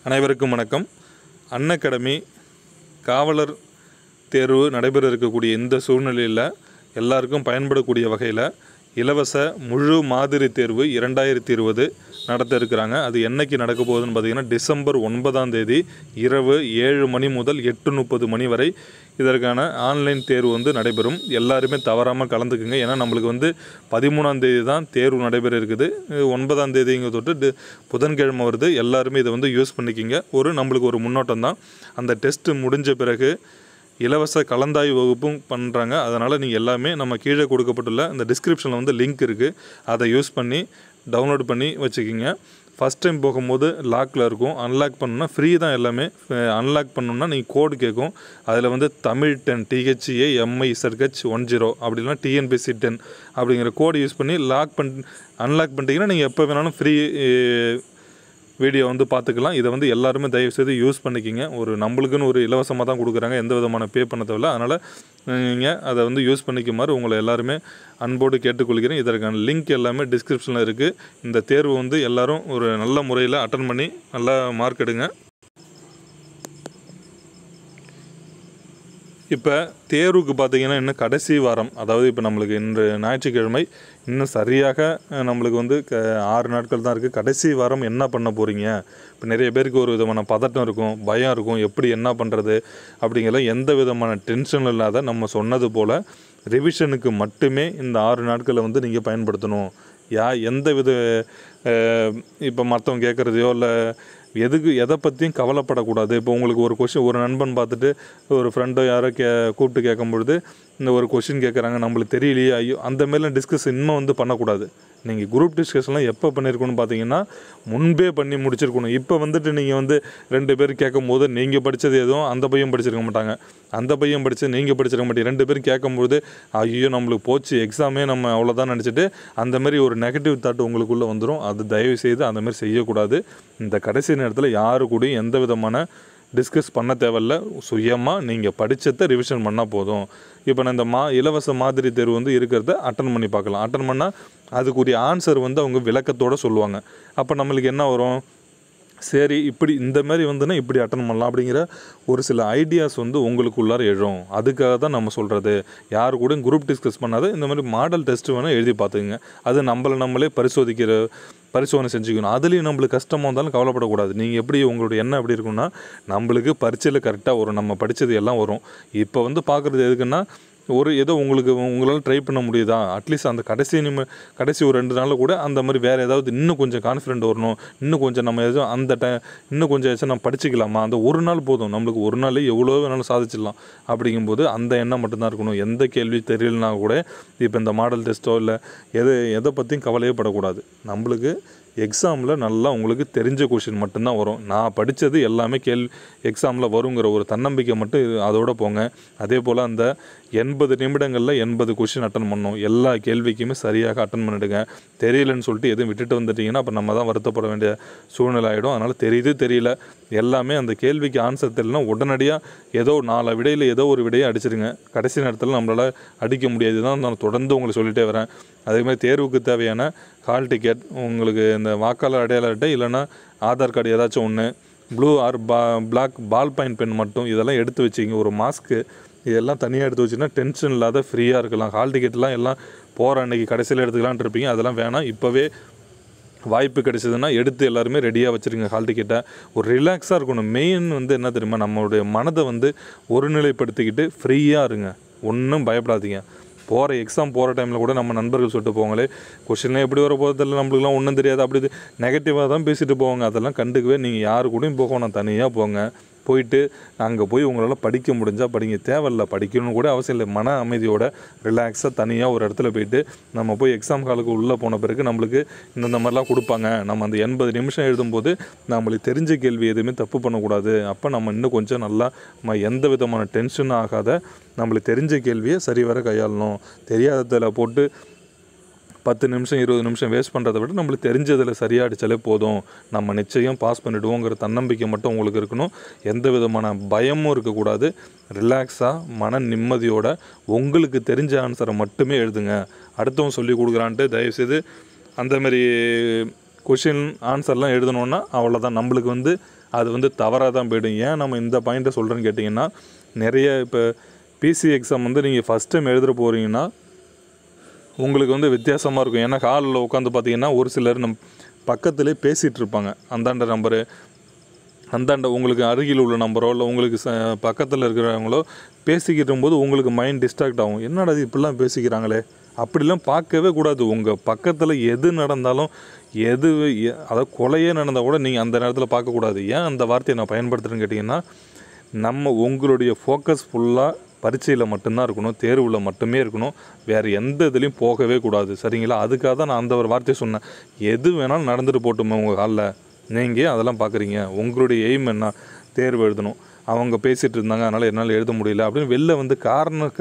அனைவருக்கும் வணக்கம். அன்அகாடமி காவலர் தேர்வு நடைபெற இருக்கக்கூடிய இந்த சூழ்நிலையில் எல்லாருக்கும் பயன்படக்கூடிய வகையில் இலவச முழு மாதிரி தேர்வு 2020 நடத்த இருக்கிறாங்க. அது என்னைக்கு நடக்க போகுதுன்னு பார்த்தீங்கன்னா டிசம்பர் 9ஆம் தேதி இரவு 7 மணி முதல் 8:30 மணி வரை இதற்கான ஆன்லைன் தேர்வு நடைபெறும். எல்லாருமே தவறாமல் கலந்துக்குங்க. ஏன்னா நம்மளுக்கு 13ஆம் தேதி தான் தேர்வு நடைபெற இருக்குது. 9ஆம் தேதிங்க தொட்டு புதன்கிழமை வருது. எல்லாருமே இதை யூஸ் பண்ணிக்கிங்க. நம்மளுக்கு ஒரு முன்னோட்டம் தான். அந்த டெஸ்ட்டு முடிஞ்ச பிறகு இலவச கலந்தாய்வு வகுப்பும் பண்ணுறாங்க. அதனால் நீங்கள் எல்லாமே நம்ம கீழே கொடுக்கப்பட்டுள்ள இந்த டிஸ்கிரிப்ஷனில் லிங்க் இருக்குது. அதை யூஸ் பண்ணி டவுன்லோட் பண்ணி வச்சுக்கிங்க. ஃபஸ்ட் டைம் போகும்போது லாக்கில் இருக்கும். அன்லாக் பண்ணணுன்னா ஃப்ரீ தான் எல்லாமே. அன்லாக் பண்ணணுன்னா நீங்கள் கோடு கேட்கும். அதில் தமிழ் 10 THEMIZH10 அப்படி இல்லைனா TNPSC 10 அப்படிங்கிற கோடு யூஸ் பண்ணி அன்லாக் பண்ணிட்டீங்கன்னா நீங்கள் எப்போ வேணாலும் ஃப்ரீ வீடியோ பார்த்துக்கலாம். இதை எல்லாருமே தயவுசெய்து யூஸ் பண்ணிக்கிங்க. நம்மளுக்குன்னு ஒரு இலவசமாக தான் கொடுக்குறாங்க. எந்த விதமான பே பண்ண தேவையில்லை. அதனால் நீங்கள் அதை யூஸ் பண்ணிக்குமாறு உங்களை எல்லாருமே அன்போடு கேட்டுக்கொள்கிறேன். இதற்கான லிங்க் எல்லாமே டிஸ்கிரிப்ஷனில் இருக்குது. இந்த தேர்வு எல்லோரும் ஒரு நல்ல முறையில் அட்டன் பண்ணி நல்லா மார்க் எடுங்க. இப்போ தேர்வுக்கு பார்த்திங்கன்னா இன்னும் கடைசி வாரம், அதாவது இப்போ நம்மளுக்கு இன்று ஞாயிற்றுக்கிழமை, இன்னும் சரியாக நம்மளுக்கு 6 நாட்கள் தான் இருக்குது. கடைசி வாரம் என்ன பண்ண போகிறீங்க? இப்போ நிறைய பேருக்கு ஒரு விதமான பதட்டம் இருக்கும், பயம் இருக்கும். எப்படி என்ன பண்ணுறது அப்படிங்கிற எந்த விதமான டென்ஷன் இல்லாத நம்ம சொன்னது போல் ரிவிஷனுக்கு மட்டுமே இந்த 6 நாட்களை நீங்கள் பயன்படுத்தணும். எந்த வித இப்போ மற்றவங்க கேட்குறதையோ இல்லை எதை பற்றியும் கவலைப்படக்கூடாது. இப்போ உங்களுக்கு ஒரு ஒரு நண்பன் பார்த்துட்டு ஒரு ஃப்ரெண்டோ யாரோ கூப்பிட்டு கேட்கும்பொழுது இந்த ஒரு கொஷின் கேட்குறாங்க, நம்மளுக்கு தெரியலையே, ஐயோ, அந்த மாதிரிலாம் டிஸ்கஸ் இன்னும் பண்ணக்கூடாது. நீங்கள் குரூப் டிஸ்கஷன்லாம் எப்போ பண்ணியிருக்கணும்னு பார்த்தீங்கன்னா முன்பே பண்ணி முடிச்சிருக்கணும். இப்போ நீங்கள் 2 பேர் கேட்கும்போது நீங்கள் படித்தது எதுவும் அந்த பையன் படிச்சிருக்க மாட்டாங்க, அந்த பையன் படித்து நீங்கள் படிச்சிருக்க மாட்டீங்க. 2 பேரும் கேட்கும்போது ஐயோ நம்மளுக்கு போச்சு, எக்ஸாமே நம்ம அவ்வளோதான் நினச்சிட்டு அந்த மாதிரி ஒரு நெகட்டிவ் தாட் உங்களுக்குள்ளே வந்துடும். அது தயவு செய்து அந்த மாதிரி செய்யக்கூடாது. இந்த கடைசி நேரத்தில் யாரு கூடயும் எந்த விதமான டிஸ்கஸ் பண்ண தேவையில்ல. சுயமாக நீங்கள் படித்ததை ரிவிஷன் பண்ணால் போதும். இப்போ நான் இந்த இலவச மாதிரி தேர்வு இருக்கிறத அட்டன் பண்ணி பார்க்கலாம். அட்டன் பண்ணால் அதுக்குரிய ஆன்சர் அவங்க விளக்கத்தோடு சொல்லுவாங்க. அப்போ நம்மளுக்கு என்ன வரும், சரி இப்படி இந்த மாதிரி இப்படி அட்டன் பண்ணலாம் அப்படிங்கிற ஒரு சில ஐடியாஸ் உங்களுக்குள்ளார எழும். அதுக்காக தான் நம்ம சொல்கிறது. யார் கூட குரூப் டிஸ்கஸ் பண்ணாத இந்த மாதிரி மாடல் டெஸ்ட் வேணால் எழுதி பார்த்துக்குங்க. அது நம்மளே பரிசோதனை செஞ்சுக்கணும். அதுலேயும் நம்மளுக்கு கஷ்டமாக இருந்தாலும் கவலைப்படக்கூடாது. நீங்கள் எப்படி உங்களுடைய எண்ணம் எப்படி இருக்குன்னா, நம்மளுக்கு பரீட்சையில் கரெக்டாக வரும், நம்ம படித்தது எல்லாம் வரும். இப்போ பார்க்குறது எதுக்குன்னா ஏதோ உங்களால் ட்ரை பண்ண முடியுதா, அட்லீஸ்ட் அந்த கடைசி ஒரு 2 நாளில் கூட அந்த மாதிரி வேறு ஏதாவது இன்னும் கொஞ்சம் கான்ஃபிடென்ட் வரணும், இன்னும் கொஞ்சம் நம்ம எதுவும் இன்னும் கொஞ்சம் ஏதாச்சும் நம்ம படிச்சுக்கலாமா, அந்த ஒரு நாள் போதும், நம்மளுக்கு ஒரு நாளே எவ்வளோ வேணாலும் சாதிச்சிடலாம். அப்படிங்கும்போது அந்த எண்ணம் மட்டும்தான் இருக்கணும். எந்த கேள்வி தெரியலனா கூட இப்போ இந்த மாடல் டெஸ்ட்டோ இல்லை எதை பற்றியும் கவலையே படக்கூடாது. நம்மளுக்கு எக்ஸாமில் நல்லா உங்களுக்கு தெரிஞ்ச கொஷின் மட்டும்தான் வரும். நான் படித்தது எல்லாமே எக்ஸாமில் வருங்கிற ஒரு தன்னம்பிக்கை மட்டும் அதோடு போங்க. அதே போல் அந்த 80 நிமிடங்களில் 80 கொஷின் அட்டன் பண்ணணும். எல்லா கேள்விக்குமே சரியாக அட்டன் பண்ணிவிடுங்க. தெரியலன்னு சொல்லிட்டு எதுவும் விட்டுட்டு வந்துட்டிங்கன்னா அப்போ நம்ம தான் வருத்தப்பட வேண்டிய சூழ்நிலை ஆகிடும். அதனால் தெரியல எல்லாமே அந்த கேள்விக்கு ஆன்சர் தெரியலனா உடனடியாக ஏதோ 4 விடையில் ஏதோ ஒரு விடையை அடிச்சிருங்க. கடைசி நேரத்தில் நம்மளால் அடிக்க முடியாது தான் நான் தொடர்ந்து உங்களுக்கு சொல்லிகிட்டே வரேன். அதேமாதிரி தேர்வுக்கு தேவையான ஹால் டிக்கெட், உங்களுக்கு இந்த வாக்காளர் அடையாள அட்டை இல்லைனா ஆதார் கார்டு ஏதாச்சும் ஒன்று, blue or black ball point pen மட்டும் இதெல்லாம் எடுத்து வச்சிங்க. ஒரு மாஸ்க்கு இதெல்லாம் தனியாக எடுத்து வச்சிங்கன்னா டென்ஷன் இல்லாத ஃப்ரீயாக இருக்கலாம். ஹால் டிக்கெட்லாம் எல்லாம் போகிற அன்றைக்கி கடைசியில் எடுத்துக்கலான்ட்டு இருப்பீங்க. அதெல்லாம் வேணாம். இப்போவே வாய்ப்பு கிடைச்சதுன்னா எடுத்து எல்லாருமே ரெடியாக வச்சுருங்க. ஹால் டிக்கெட்டை ஒரு ரிலாக்ஸாக இருக்கணும். மெயின் என்ன தெரியுமா, நம்மளுடைய மனதை ஒருநிலைப்படுத்திக்கிட்டு ஃப்ரீயாக இருங்க. ஒன்றும் பயப்படாதீங்க. எக்ஸாம் போகிற டைமில் கூட நம்ம நண்பர்கள் சொல்லிட்டு போவாங்களே, கொஷின்லாம் எப்படி வர போகிறதில்ல, நம்மளுக்குலாம் ஒன்றும் தெரியாது, அப்படி நெகட்டிவாக தான் பேசிட்டு போவாங்க. அதெல்லாம் கண்டுக்கவே நீங்கள் யாரு கூடயும் போகணும், தனியாக போங்க. போயிட்டு அங்கே போய் உங்களால் படிக்க முடிஞ்சால் படிங்க. தேவையில்லை படிக்கணும்னு கூட அவசியம் இல்லை. மன அமைதியோட ரிலாக்ஸாக தனியாக ஒரு இடத்துல போயிட்டு நம்ம போய் எக்ஸாம் காலுக்கு உள்ளே போன பிறகு நம்மளுக்கு இந்த மாதிரிலாம் கொடுப்பாங்க. நம்ம அந்த 80 நிமிஷம் எழுதும்போது நம்மளுக்கு தெரிஞ்ச கேள்வி எதுவுமே தப்பு பண்ணக்கூடாது. அப்போ நம்ம இன்னும் கொஞ்சம் நல்லா எந்த விதமான டென்ஷனும் ஆகாத நம்மளுக்கு தெரிஞ்ச கேள்வியை சரிவர கையாளணும். தெரியாததில் போட்டு 10 நிமிஷம் 20 நிமிஷம் வேஸ்ட் பண்ணுறதை விட நம்மளுக்கு தெரிஞ்சதில் சரியாக அடித்தாலே போதும், நம்ம நிச்சயம் பாஸ் பண்ணிவிடுவோங்கிற தன்னம்பிக்கை மட்டும் உங்களுக்கு இருக்கணும். எந்த விதமான பயமும் இருக்கக்கூடாது. ரிலாக்ஸாக மன நிம்மதியோட உங்களுக்கு தெரிஞ்ச ஆன்சரை மட்டுமே எழுதுங்க. அடுத்தவன் சொல்லி கொடுக்குறான்ட்டு தயவுசெய்து அந்தமாரி கொஷின் ஆன்சர்லாம் எழுதணுன்னா அவ்வளோதான். நம்மளுக்கு வந்து அது வந்து தவறாக தான் போய்டும். ஏன் நம்ம இந்த பாயிண்ட்டை சொல்கிறேன்னு கேட்டிங்கன்னா, நிறைய இப்போ பிசி எக்ஸாம் வந்து நீங்கள் ஃபஸ்ட் டைம் எழுதுகிற போகிறீங்கன்னா உங்களுக்கு வந்து வித்தியாசமாக இருக்கும். ஏன்னா ஹாலில் உட்காந்து பார்த்தீங்கன்னா ஒரு சிலர் பக்கத்துலேயே பேசிகிட்டு இருப்பாங்க. அந்தாண்ட நம்பரு, அந்தாண்ட உங்களுக்கு அருகில் உள்ள நம்பரோ இல்லை உங்களுக்கு பக்கத்தில் இருக்கிறவங்களோ பேசிக்கிட்டு போது உங்களுக்கு மைண்ட் டிஸ்ட்ராக்ட் ஆகும். என்னடா இது இப்படிலாம் பேசிக்கிறாங்களே, அப்படிலாம் பார்க்கவே கூடாது. உங்கள் பக்கத்தில் எது நடந்தாலும் அதாவது கொலையே நடந்தால் கூட நீங்கள் அந்த நேரத்தில் பார்க்கக்கூடாது. ஏன் அந்த வார்த்தையை நான் பயன்படுத்துகிறேன்னு கேட்டிங்கன்னா, உங்களுடைய ஃபோக்கஸ் ஃபுல்லாக பரீட்சையில் மட்டும்தான் இருக்கணும், தேர்வில் மட்டுமே இருக்கணும், வேறு எந்த இதுலேயும் போகவே கூடாது. சரிங்களா? அதுக்காக தான் நான் அந்த ஒரு வார்த்தையை சொன்னேன். எது வேணாலும் நடந்துட்டு போட்டுமே உங்கள் காலில், நீங்கள் அதெல்லாம் பார்க்குறீங்க. உங்களுடைய எய்ம் என்ன? தேர்வு எழுதணும். அவங்க பேசிகிட்டு இருந்தாங்க, அதனால் என்னால் எழுத முடியல அப்படின்னு வெளில வந்து காரணம்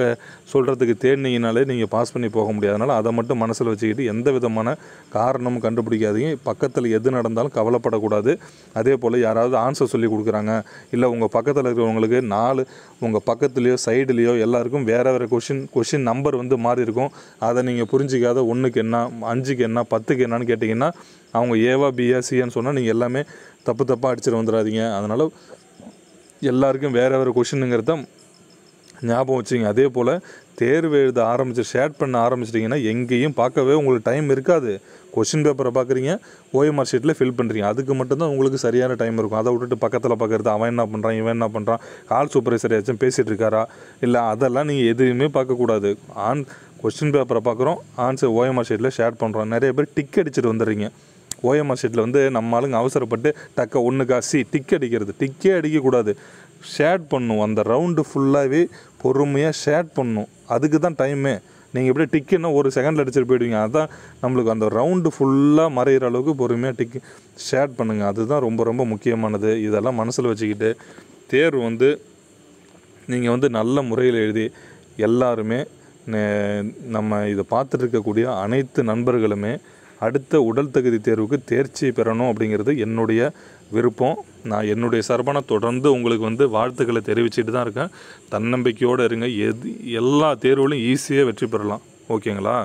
சொல்கிறதுக்கு தேடினீங்கனாலே நீங்கள் பாஸ் பண்ணி போக முடியாது. அதனால் அதை மட்டும் மனசில் வச்சுக்கிட்டு எந்த விதமான காரணமும் கண்டுபிடிக்காதீங்க. பக்கத்தில் எது நடந்தாலும் கவலைப்படக்கூடாது. அதே போல் யாராவது ஆன்சர் சொல்லி கொடுக்குறாங்க, இல்லை உங்கள் பக்கத்தில் இருக்கிறவங்களுக்கு உங்கள் பக்கத்துலேயோ சைடுலேயோ எல்லாருக்கும் வேறு வேறு கொஷின் நம்பர் வந்து மாறி இருக்கும். அதை நீங்கள் புரிஞ்சிக்காத 1க்கு என்ன, 5க்கு என்ன, 10க்கு என்னன்னு கேட்டிங்கன்னா அவங்க ஏவா பியா சின்னு சொன்னால் நீங்கள் எல்லாமே தப்பாக அடிச்சிட்டு வந்துடாதீங்க. அதனால் எல்லாருக்கும் வேறு வேறு கொஷினுங்கிறத ஞாபகம் வச்சுங்க. அதே போல் தேர்வு எழுத ஷேர் பண்ண ஆரம்பிச்சிட்டிங்கன்னா எங்கேயும் பார்க்கவே உங்களுக்கு டைம் இருக்காது. கொஷின் பேப்பரை பார்க்குறீங்க, ஓஎம்ஆர் ஷீட்டில் ஃபில் பண்ணுறீங்க. அதுக்கு மட்டும்தான் உங்களுக்கு சரியான டைம் இருக்கும். அதை விட்டுட்டு பக்கத்தில் பார்க்குறது, அவன் என்ன பண்ணுறான், இவன் என்ன பண்ணுறான், கால் சூப்பர்வைசர் ஏதாச்சும் பேசிகிட்டு இருக்காரா, இல்லை அதெல்லாம் நீங்கள் எதுவுமே பார்க்கக்கூடாது. கொஷின் பேப்பரை பார்க்குறோம், ஆன்சர் ஓஎம்ஆர் ஷீட்டில் ஷேர் பண்ணுறோம். நிறைய பேர் டிக் அடிச்சுட்டு வந்துடுறீங்க. ஓஎம்ஆர் ஷீட்டில் வந்து நம்ம ஆளுங்க அவசரப்பட்டு டக்க 1 சி டிக் அடிக்கிறது. டிக்கே அடிக்கக்கூடாது, ஷேட் பண்ணணும். அந்த ரவுண்டு ஃபுல்லாகவே பொறுமையாக ஷேட் பண்ணணும். அதுக்கு தான் டைமே. நீங்கள் எப்படியே டிக்குன்னா 1 செகண்டில் அடிச்சுட்டு போயிடுவீங்க. அதுதான் நம்மளுக்கு அந்த ரவுண்டு ஃபுல்லாக மறைகிற அளவுக்கு பொறுமையாக ஷேட் பண்ணுங்கள். அதுதான் ரொம்ப ரொம்ப முக்கியமானது. இதெல்லாம் மனசில் வச்சுக்கிட்டு தேர்வு வந்து நீங்கள் வந்து நல்ல முறையில் எழுதி எல்லாருமே நம்ம இதை பார்த்துட்டு இருக்கக்கூடிய அனைத்து நண்பர்களுமே அடுத்த உடல் தகுதி தேர்வுக்கு தேர்ச்சி பெறணும் அப்படிங்கிறது என்னுடைய விருப்பம். நான் என்னுடைய சார்பான தொடர்ந்து உங்களுக்கு வந்து வாழ்த்துக்களை தெரிவிச்சுட்டு தான் இருக்கேன். தன்னம்பிக்கையோடு இருங்க. எல்லா தேர்வுலையும் ஈஸியாக வெற்றி பெறலாம். ஓகேங்களா?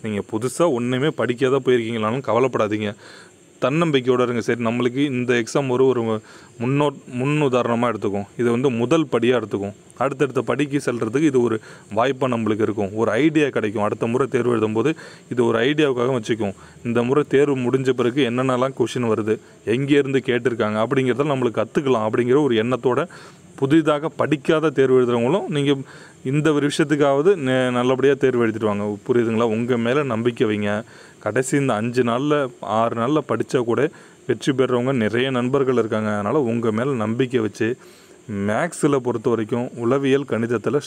நீங்கள் புதுசாக ஒன்றுமே படிக்காத போயிருக்கீங்களாலும் கவலைப்படாதீங்க. தன்னம்பிக்கையோடு இருங்க. சரி, நம்மளுக்கு இந்த எக்ஸாம் ஒரு முன்னுதாரணமாக எடுத்துக்கும். இது வந்து முதல் படியாக எடுத்துக்கும். அடுத்தடுத்த படிக்கு செல்கிறதுக்கு இது ஒரு வாய்ப்பாக நம்மளுக்கு இருக்கும். ஒரு ஐடியா கிடைக்கும். அடுத்த முறை தேர்வு எழுதும்போது இது ஒரு ஐடியாவுக்காக வச்சுக்கும். இந்த முறை தேர்வு முடிஞ்ச பிறகு என்னென்னலாம் கொஷின் வருது, எங்கேருந்து கேட்டிருக்காங்க அப்படிங்கிறத நம்மளுக்கு கற்றுக்கலாம் அப்படிங்கிற ஒரு எண்ணத்தோட புதிதாக படிக்காத தேர்வு எழுதுகிறவங்களும் நீங்கள் இந்த ஒரு விஷயத்துக்காவது நல்லபடியாக தேர்வு எழுதிட்டு வாங்க. புரியுதுங்களா? உங்கள் மேலே நம்பிக்கை வைங்க. கடைசி இந்த 5 நாளில் 6 நாளில் படித்தா கூட வெற்றி பெறுறவங்க நிறைய நண்பர்கள் இருக்காங்க. அதனால் உங்கள் மேலே நம்பிக்கை வச்சு மேக்ஸில் பொறுத்த வரைக்கும் உளவியல் கணிதத்தில்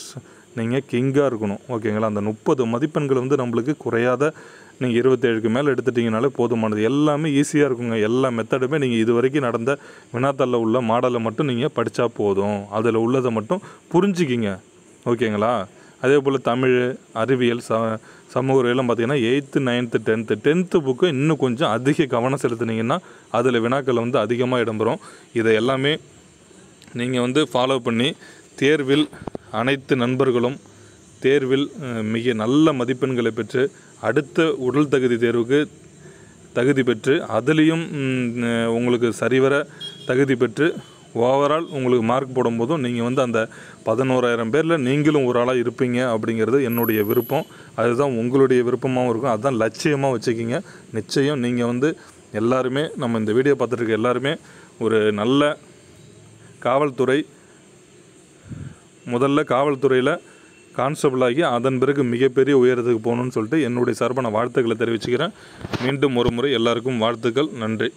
நீங்கள் கிங்காக இருக்கணும். ஓகேங்களா? அந்த 30 மதிப்பெண்கள் வந்து நம்மளுக்கு குறையாத நீங்கள் 27க்கு மேலே எடுத்துட்டிங்கனாலே போதுமானது. எல்லாமே ஈஸியாக இருக்குங்க. எல்லா மெத்தடுமே நீங்கள் இது வரைக்கும் நடந்த வினாத்தாளில் உள்ள மாடலை மட்டும் நீங்கள் படித்தா போதும். அதில் உள்ளதை மட்டும் புரிஞ்சுக்கிங்க. ஓகேங்களா? அதே போல் தமிழ், அறிவியல், சமூக அறிவியலாம் பார்த்திங்கன்னா 8th, 9th, 10th புக்கு இன்னும் கொஞ்சம் அதிக கவனம் செலுத்துனீங்கன்னா அதில் வினாக்கள் வந்து அதிகமாக இடம்பெறும். இதை எல்லாமே நீங்கள் வந்து ஃபாலோ பண்ணி தேர்வில் அனைத்து நண்பர்களும் தேர்வில் மிக நல்ல மதிப்பெண்களை பெற்று அடுத்த உடல் தகுதி தேர்வுக்கு தகுதி பெற்று அதுலேயும் உங்களுக்கு சரிவர தகுதி பெற்று ஓவரால் உங்களுக்கு மார்க் போடும்போதும் நீங்கள் வந்து அந்த 11,000 பேரில் நீங்களும் ஒரு ஆளாக இருப்பீங்க அப்படிங்கிறது என்னுடைய விருப்பம். அதுதான் உங்களுடைய விருப்பமாகவும் இருக்கும். அதுதான் லட்சியமாக வச்சுக்கிங்க. நிச்சயம் நீங்கள் வந்து எல்லாருமே, நம்ம இந்த வீடியோ பார்த்துட்டு எல்லாருமே ஒரு நல்ல காவல்துறை, முதல்ல காவல்துறையில் கான்ஸ்டபிள் ஆகி அதன் பிறகு மிகப்பெரிய உயரத்துக்கு போகணுன்னு சொல்லிட்டு என்னுடைய சார்பான வாழ்த்துக்களை தெரிவிச்சுக்கிறேன். மீண்டும் ஒரு முறை எல்லாருக்கும் வாழ்த்துக்கள். நன்றி.